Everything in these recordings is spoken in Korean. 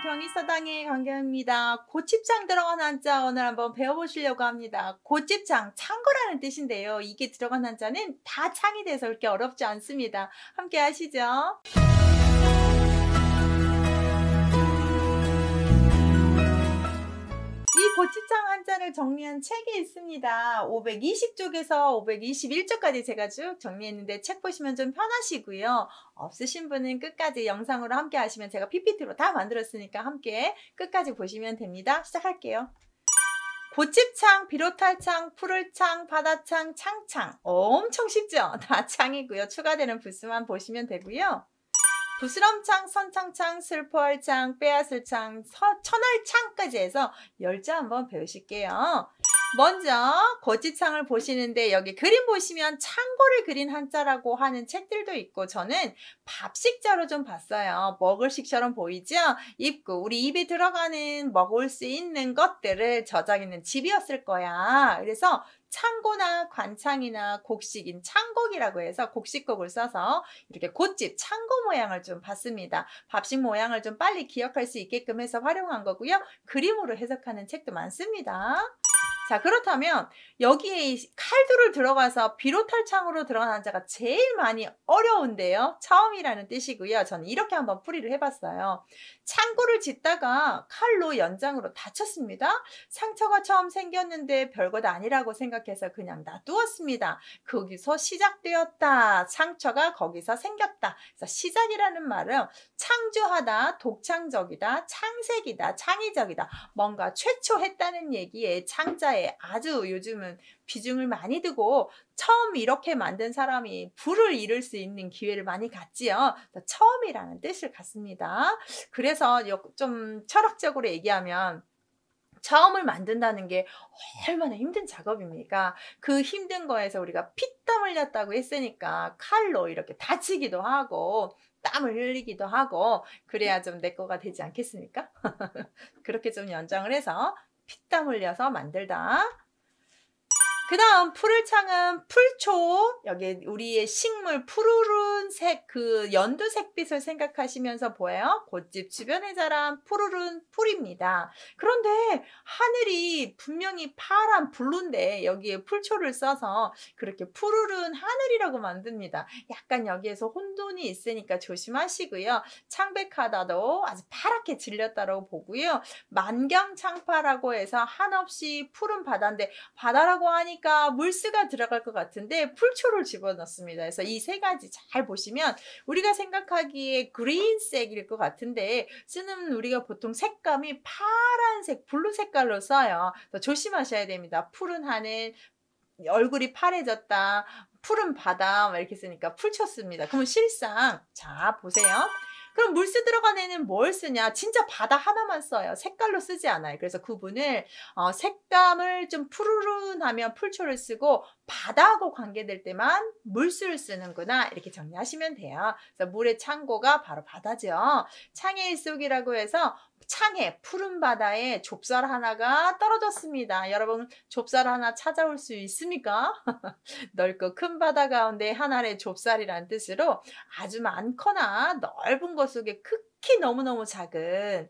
경희서당의 강경입니다. 고칩창 들어간 한자 오늘 한번 배워보시려고 합니다. 고칩창, 창고라는 뜻인데요. 이게 들어간 한자는 다 창이 돼서 그렇게 어렵지 않습니다. 함께 하시죠. 이 고칩창 한자를 정리한 책이 있습니다. 520쪽에서 521쪽까지 제가 쭉 정리했는데 책 보시면 좀 편하시고요. 없으신 분은 끝까지 영상으로 함께 하시면 제가 PPT로 다 만들었으니까 함께 끝까지 보시면 됩니다. 시작할게요. 고칩창, 비롯할 창, 풀을 창, 바다창, 창창. 엄청 쉽죠? 다 창이고요. 추가되는 부수만 보시면 되고요. 부스럼창, 선창창, 슬퍼할 창, 빼앗을 창, 천할 창까지 해서 10자 한번 배우실게요. 먼저 고칩창을 보시는데 여기 그림 보시면 창고를 그린 한자라고 하는 책들도 있고 저는 밥식자로 좀 봤어요. 먹을 식처럼 보이죠? 입구, 우리 입에 들어가는 먹을 수 있는 것들을 저장했는 집이었을 거야. 그래서 창고나 관창이나 곡식인 창곡이라고 해서 곡식곡을 써서 이렇게 곶집 창고 모양을 좀 봤습니다. 밥식 모양을 좀 빨리 기억할 수 있게끔 해서 활용한 거고요. 그림으로 해석하는 책도 많습니다. 자, 그렇다면 여기에 칼두를 들어가서 비롯할 창으로 들어간 한자가 제일 많이 어려운데요. 처음이라는 뜻이고요. 저는 이렇게 한번 풀이를 해봤어요. 창고를 짓다가 칼로 연장으로 다쳤습니다. 상처가 처음 생겼는데 별것 아니라고 생각해서 그냥 놔두었습니다. 거기서 시작되었다. 상처가 거기서 생겼다. 그래서 시작이라는 말은 창조하다, 독창적이다, 창색이다, 창의적이다. 뭔가 최초했다는 얘기에 창자에 아주 요즘은 비중을 많이 두고 처음 이렇게 만든 사람이 부를 이룰 수 있는 기회를 많이 갖지요. 처음이라는 뜻을 갖습니다. 그래서 좀 철학적으로 얘기하면 처음을 만든다는 게 얼마나 힘든 작업입니까? 그 힘든 거에서 우리가 피땀 흘렸다고 했으니까 칼로 이렇게 다치기도 하고 땀을 흘리기도 하고 그래야 좀 내 거가 되지 않겠습니까? 그렇게 좀 연장을 해서 피땀 흘려서 만들다. 그 다음 풀을 창은 풀초, 여기 우리의 식물 푸르른 색, 그 연두색빛을 생각하시면서 보여요. 곶집 주변에 자란 푸르른 풀입니다. 그런데 하늘이 분명히 파란 블루인데 여기에 풀초를 써서 그렇게 푸르른 하늘이라고 만듭니다. 약간 여기에서 혼돈이 있으니까 조심하시고요. 창백하다도 아주 파랗게 질렸다고 보고요. 만경창파라고 해서 한없이 푸른 바다인데 바다라고 하니까 물수가 들어갈 것 같은데 풀초를 집어넣습니다. 그래서 이 세 가지 잘 보시면 우리가 생각하기에 그린색일 것 같은데 쓰는 우리가 보통 색감이 파란색, 블루 색깔로 써요. 조심하셔야 됩니다. 푸른 하늘, 얼굴이 파래졌다, 푸른 바다 이렇게 쓰니까 풀초 씁니다. 그러면 실상 자 보세요. 그럼 물수 들어간 애는 뭘 쓰냐? 진짜 바다 하나만 써요. 색깔로 쓰지 않아요. 그래서 구분을 색감을 좀 푸르른하면 풀초를 쓰고 바다하고 관계될 때만 물수를 쓰는구나 이렇게 정리하시면 돼요. 그래서 물의 창고가 바로 바다죠. 창의 일속이라고 해서 창에 푸른 바다에 좁쌀 하나가 떨어졌습니다. 여러분 좁쌀 하나 찾아올 수 있습니까? 넓고 큰 바다 가운데 하나의 좁쌀이란 뜻으로 아주 많거나 넓은 것 속에 극히 너무너무 작은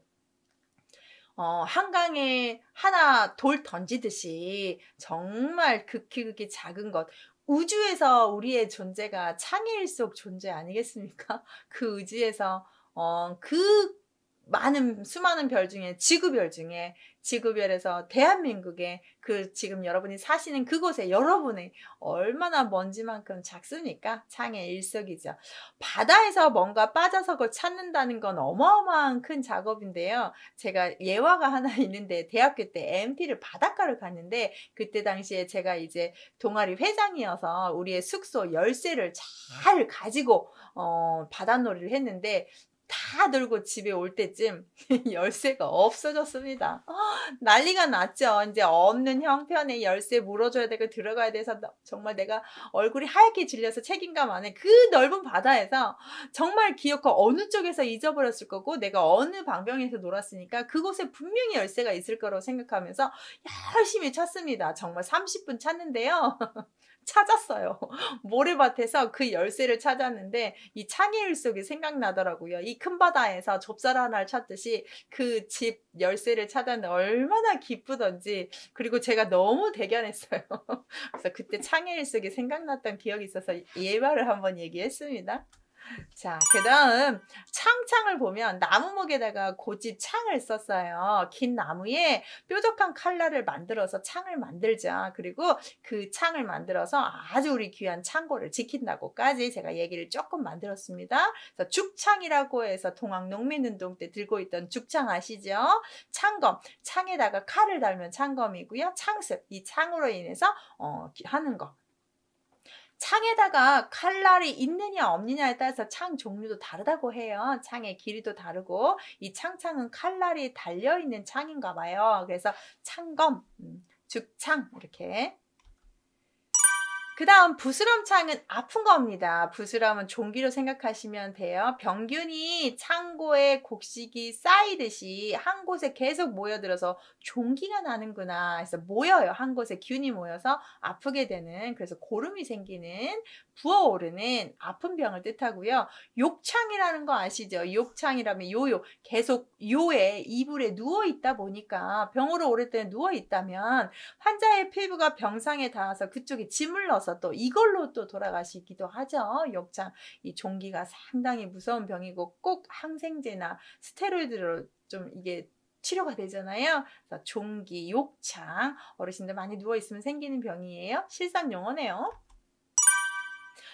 한강에 하나 돌 던지듯이 정말 극히 작은 것 우주에서 우리의 존재가 창의 일속 존재 아니겠습니까? 그 우주에서 그 많은 수많은 별 중에 지구별에서 대한민국에 그 지금 여러분이 사시는 그곳에 여러분의 얼마나 먼지만큼 작습니까? 창의 일석이죠. 바다에서 뭔가 빠져서 그걸 찾는다는 건 어마어마한 큰 작업인데요. 제가 예화가 하나 있는데 대학교 때 MT를 바닷가를 갔는데 그때 당시에 제가 이제 동아리 회장이어서 우리의 숙소 열쇠를 잘 가지고 바닷놀이를 했는데 다 들고 집에 올 때쯤 열쇠가 없어졌습니다. 난리가 났죠. 이제 없는 형편에 열쇠 물어줘야 되고 들어가야 돼서 정말 내가 얼굴이 하얗게 질려서 책임감 안에 그 넓은 바다에서 정말 기어코 어느 쪽에서 잊어버렸을 거고 내가 어느 방병에서 놀았으니까 그곳에 분명히 열쇠가 있을 거라고 생각하면서 열심히 찾습니다. 정말 30분 찾는데요. 찾았어요. 모래밭에서 그 열쇠를 찾았는데 이 창의 일 속이 생각나더라고요. 이 큰 바다에서 좁쌀 하나를 찾듯이 그 집 열쇠를 찾았는데 얼마나 기쁘던지, 그리고 제가 너무 대견했어요. 그래서 그때 창의 일 속이 생각났던 기억이 있어서 예화를 한번 얘기했습니다. 자, 그 다음 창을 보면 나무목에다가 고집 창을 썼어요. 긴 나무에 뾰족한 칼날을 만들어서 창을 만들자. 그리고 그 창을 만들어서 아주 우리 귀한 창고를 지킨다고까지 제가 얘기를 조금 만들었습니다. 그래서 죽창이라고 해서 동학농민운동 때 들고 있던 죽창 아시죠? 창검, 창에다가 칼을 달면 창검이고요. 창습, 이 창으로 인해서 하는 거. 창에다가 칼날이 있느냐 없느냐에 따라서 창 종류도 다르다고 해요. 창의 길이도 다르고 이 창은 칼날이 달려있는 창인가 봐요. 그래서 창검, 죽창 이렇게. 그 다음 부스럼창은 아픈 겁니다. 부스럼은 종기로 생각하시면 돼요. 병균이 창고에 곡식이 쌓이듯이 한 곳에 계속 모여들어서 종기가 나는구나. 그래서 모여요. 한 곳에 균이 모여서 아프게 되는, 그래서 고름이 생기는, 부어오르는 아픈 병을 뜻하고요. 욕창이라는 거 아시죠? 욕창이라면 요요, 계속 요에 이불에 누워 있다 보니까, 병으로 오랫동안 누워 있다면 환자의 피부가 병상에 닿아서 그쪽에 짐을 넣어서 또 이걸로 또 돌아가시기도 하죠. 욕창. 이 종기가 상당히 무서운 병이고 꼭 항생제나 스테로이드로 좀 이게 치료가 되잖아요. 그래서 종기, 욕창, 어르신들 많이 누워있으면 생기는 병이에요. 실상 용어네요.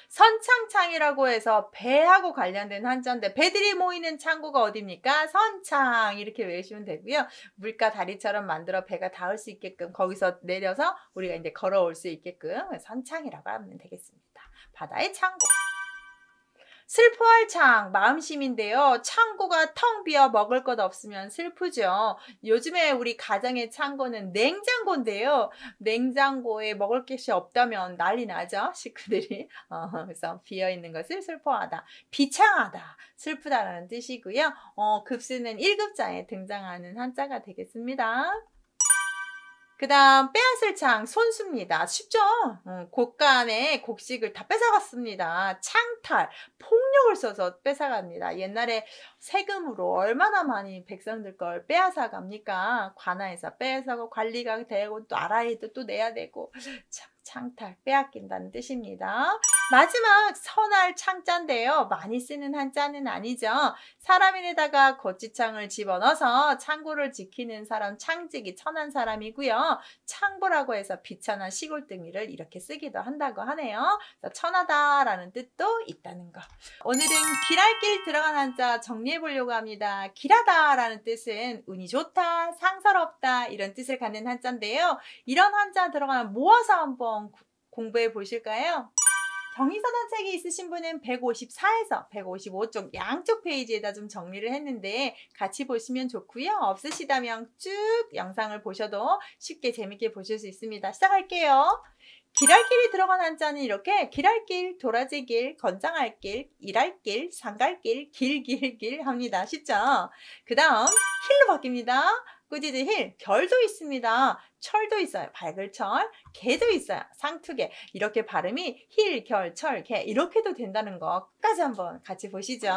선창창이라고 해서 배하고 관련된 한자인데, 배들이 모이는 창고가 어디입니까? 선창, 이렇게 외우시면 되고요. 물가 다리처럼 만들어 배가 닿을 수 있게끔 거기서 내려서 우리가 이제 걸어올 수 있게끔 선창이라고 하면 되겠습니다. 바다의 창고. 슬퍼할 창, 마음심인데요. 창고가 텅 비어 먹을 것 없으면 슬프죠. 요즘에 우리 가정의 창고는 냉장고인데요. 냉장고에 먹을 것이 없다면 난리 나죠, 식구들이. 그래서 비어있는 것을 슬퍼하다, 비창하다, 슬프다라는 뜻이고요. 급수는 1급자에 등장하는 한자가 되겠습니다. 그 다음 빼앗을 창, 손수입니다. 쉽죠? 곡간에 곡식을 다 뺏어갔습니다. 창탈, 폭력을 써서 뺏어갑니다. 옛날에 세금으로 얼마나 많이 백성들 걸 빼앗아 갑니까? 관아에서 뺏어가고 관리가 되고 또 알아야도 또 내야 되고, 창탈, 빼앗긴다는 뜻입니다. 마지막 선할 창자인데요. 많이 쓰는 한자는 아니죠. 사람인에다가 고치창을 집어넣어서 창고를 지키는 사람, 창직이 천한 사람이고요. 창보라고 해서 비천한 시골등이를 이렇게 쓰기도 한다고 하네요. 천하다라는 뜻도 있다는 거. 오늘은 길할길 들어간 한자 정리해 보려고 합니다. 길하다라는 뜻은 운이 좋다, 상서롭다 이런 뜻을 갖는 한자인데요. 이런 한자 들어가면 모아서 한번 공부해 보실까요? 경의선언 책이 있으신 분은 154에서 155쪽 양쪽 페이지에다 좀 정리를 했는데 같이 보시면 좋고요. 없으시다면 쭉 영상을 보셔도 쉽게 재밌게 보실 수 있습니다. 시작할게요. 길할길이 들어간 한자는 이렇게 길할길, 도라지길, 건장할길, 일할길, 상갈길, 길길길 합니다. 쉽죠? 그 다음 힐로 바뀝니다. 꾸짖은 힐, 결도 있습니다. 철도 있어요. 밝을 철, 개도 있어요. 상투개. 이렇게 발음이 힐, 결, 철, 개 이렇게도 된다는 거 끝까지 한번 같이 보시죠.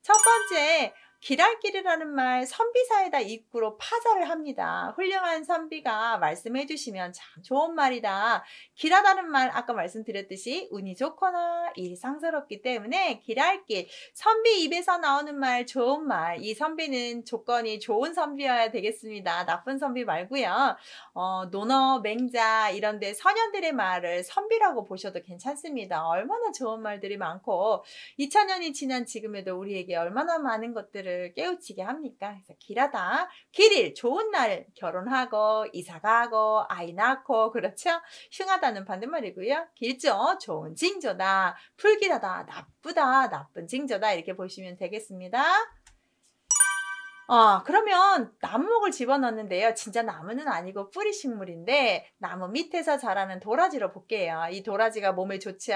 첫 번째, 길할길이라는 말 선비사에다 입구로 파자를 합니다. 훌륭한 선비가 말씀해 주시면 참 좋은 말이다. 길하다는 말 아까 말씀드렸듯이 운이 좋거나 일이 상스럽기 때문에 길할길, 선비 입에서 나오는 말 좋은 말, 이 선비는 조건이 좋은 선비여야 되겠습니다. 나쁜 선비 말고요. 논어, 맹자 이런데 선현들의 말을 선비라고 보셔도 괜찮습니다. 얼마나 좋은 말들이 많고 2000년이 지난 지금에도 우리에게 얼마나 많은 것들을 깨우치게 합니까? 그래서 길하다, 길일, 좋은 날, 결혼하고 이사가고 아이 낳고, 그렇죠? 흉하다는 반대말이고요. 길죠, 좋은 징조다, 불길하다, 나쁘다, 나쁜 징조다 이렇게 보시면 되겠습니다. 그러면 나무목을 집어넣는데요. 진짜 나무는 아니고 뿌리 식물인데 나무 밑에서 자라는 도라지로 볼게요. 이 도라지가 몸에 좋죠.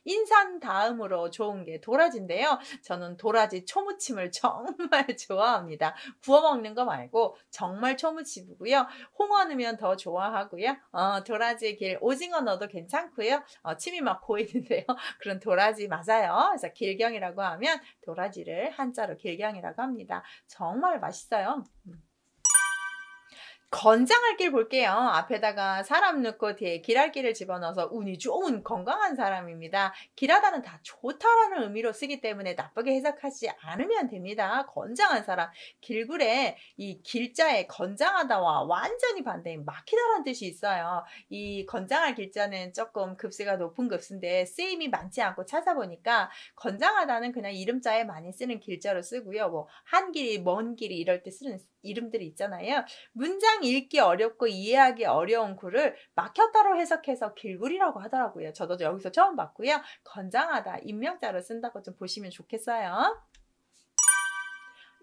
인삼 다음으로 좋은 게 도라지인데요. 저는 도라지 초무침을 정말 좋아합니다. 구워 먹는 거 말고 정말 초무침이고요. 홍어 넣으면 더 좋아하고요. 도라지 길 오징어 넣어도 괜찮고요. 침이 막 고이는데요. 그런 도라지 맞아요. 그래서 길경이라고 하면 도라지를 한자로 길경이라고 합니다. 정말 맛있어요. 건장할 길 볼게요. 앞에다가 사람 넣고 뒤에 길할길을 집어넣어서 운이 좋은 건강한 사람입니다. 길하다는 다 좋다라는 의미로 쓰기 때문에 나쁘게 해석하지 않으면 됩니다. 건장한 사람. 길굴에 이 길자에 건장하다와 완전히 반대인 막히다라는 뜻이 있어요. 이 건장할 길자는 조금 급수가 높은 급수인데 쓰임이 많지 않고 찾아보니까 건장하다는 그냥 이름자에 많이 쓰는 길자로 쓰고요. 뭐 한 길이, 먼 길이 이럴 때 쓰는 이름들이 있잖아요. 문장 읽기 어렵고 이해하기 어려운 글을 막혔다로 해석해서 길굴이라고 하더라고요. 저도 여기서 처음 봤고요. 건장하다, 임명자로 쓴다고 좀 보시면 좋겠어요.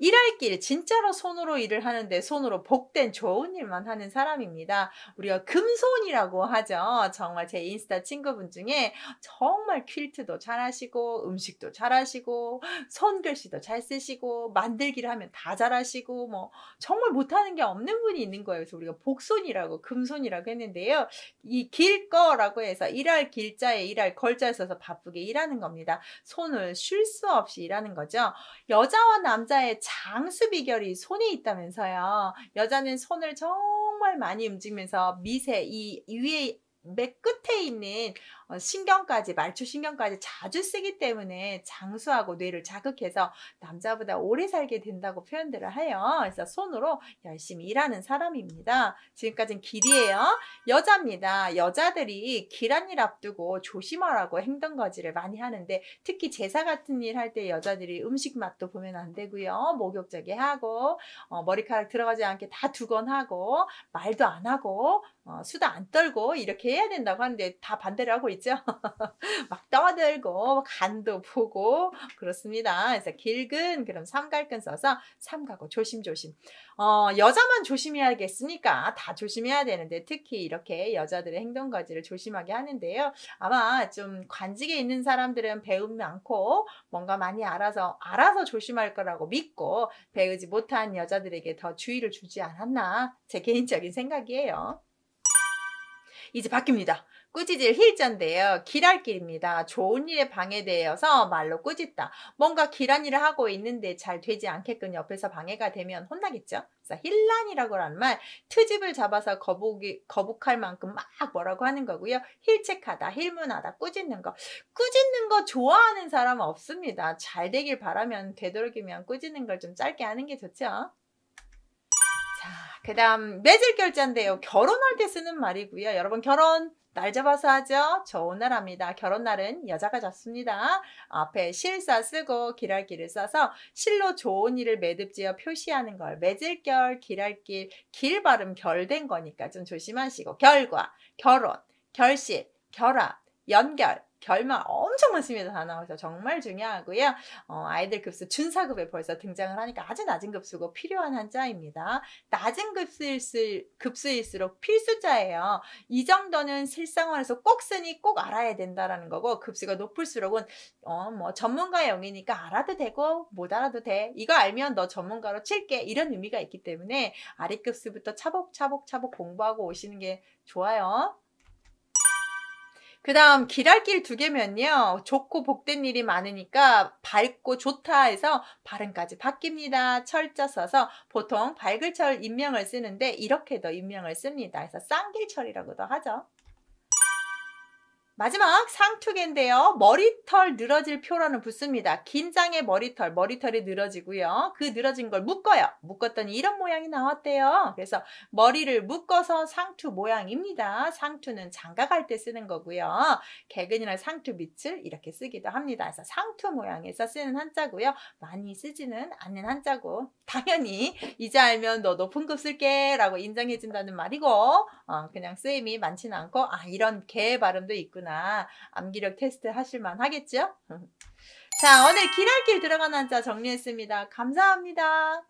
일할 길, 진짜로 손으로 일을 하는데 손으로 복된 좋은 일만 하는 사람입니다. 우리가 금손이라고 하죠. 정말 제 인스타 친구분 중에 정말 퀼트도 잘하시고 음식도 잘하시고 손글씨도 잘 쓰시고 만들기를 하면 다 잘하시고 뭐 정말 못하는 게 없는 분이 있는 거예요. 그래서 우리가 복손이라고 금손이라고 했는데요. 이 길거라고 해서 일할 길자에 일할 걸자에 써서 바쁘게 일하는 겁니다. 손을 쉴 수 없이 일하는 거죠. 여자와 남자의 장수 비결이 손에 있다면서요. 여자는 손을 정말 많이 움직이면서 미세, 이 위에 맨 끝에 있는 신경까지, 말초 신경까지 자주 쓰기 때문에 장수하고 뇌를 자극해서 남자보다 오래 살게 된다고 표현들을 해요. 그래서 손으로 열심히 일하는 사람입니다. 지금까지는 길이에요. 여자입니다. 여자들이 길한 일 앞두고 조심하라고 행동거지를 많이 하는데 특히 제사 같은 일 할 때 여자들이 음식 맛도 보면 안 되고요. 목욕제게 하고 머리카락 들어가지 않게 다 두건하고 말도 안 하고 수다 안 떨고 이렇게 해야 된다고 하는데 다 반대를 하고 있죠. 막 떠들고 간도 보고 그렇습니다. 그래서 길근 그럼 삼갈근 써서 삼가고 조심조심. 여자만 조심해야겠습니까? 다 조심해야 되는데 특히 이렇게 여자들의 행동거지를 조심하게 하는데요. 아마 좀 관직에 있는 사람들은 배움 많고 뭔가 많이 알아서 조심할 거라고 믿고 배우지 못한 여자들에게 더 주의를 주지 않았나 제 개인적인 생각이에요. 이제 바뀝니다. 꾸짖을 힐자인데요. 길할 길입니다. 좋은 일에 방해되어서 말로 꾸짖다. 뭔가 길한 일을 하고 있는데 잘 되지 않게끔 옆에서 방해가 되면 혼나겠죠. 그래서 힐란이라고 하는 말, 트집을 잡아서 거북할 만큼 막 뭐라고 하는 거고요. 힐책하다, 힐문하다, 꾸짖는 거. 꾸짖는 거 좋아하는 사람은 없습니다. 잘 되길 바라면 되도록이면 꾸짖는 걸 좀 짧게 하는 게 좋죠. 자, 그 다음 맺을 결자인데요. 결혼할 때 쓰는 말이고요. 여러분 결혼 날 잡아서 하죠. 좋은 날 합니다. 결혼날은 여자가 잡습니다. 앞에 실사 쓰고 길할길을 써서 실로 좋은 일을 매듭지어 표시하는 걸 맺을 결, 길할길, 길 발음 결된 거니까 좀 조심하시고 결과, 결혼, 결실, 결합, 연결, 결말 엄청 많습니다. 다 나와서 정말 중요하고요. 아이들 급수 준사급에 벌써 등장을 하니까 아주 낮은 급수고 필요한 한자입니다. 낮은 급수일수록 필수자예요. 이 정도는 실생활에서 꼭 쓰니 꼭 알아야 된다라는 거고 급수가 높을수록은 뭐 전문가 영이니까 알아도 되고 못 알아도 돼. 이거 알면 너 전문가로 칠게. 이런 의미가 있기 때문에 아랫급수부터 차곡차곡 공부하고 오시는 게 좋아요. 그 다음 길할길 두 개면요. 좋고 복된 일이 많으니까 밝고 좋다 해서 발음까지 바뀝니다. 철자 써서 보통 밝을 철 인명을 쓰는데 이렇게도 인명을 씁니다. 그래서 쌍길철이라고도 하죠. 마지막 상투계인데요. 머리털 늘어질 표라는 붙습니다. 긴장의 머리털이 늘어지고요. 그 늘어진 걸 묶어요. 묶었더니 이런 모양이 나왔대요. 그래서 머리를 묶어서 상투 모양입니다. 상투는 장가갈 때 쓰는 거고요. 개근이나 상투 밑을 이렇게 쓰기도 합니다. 그래서 상투 모양에서 쓰는 한자고요. 많이 쓰지는 않는 한자고 당연히 이제 알면 너 높은 급 쓸게 라고 인정해준다는 말이고 그냥 쓰임이 많지는 않고 이런 개 발음도 있구나. 암기력 테스트 하실만 하겠죠? 자, 오늘 길할길 들어간 한자 정리했습니다. 감사합니다.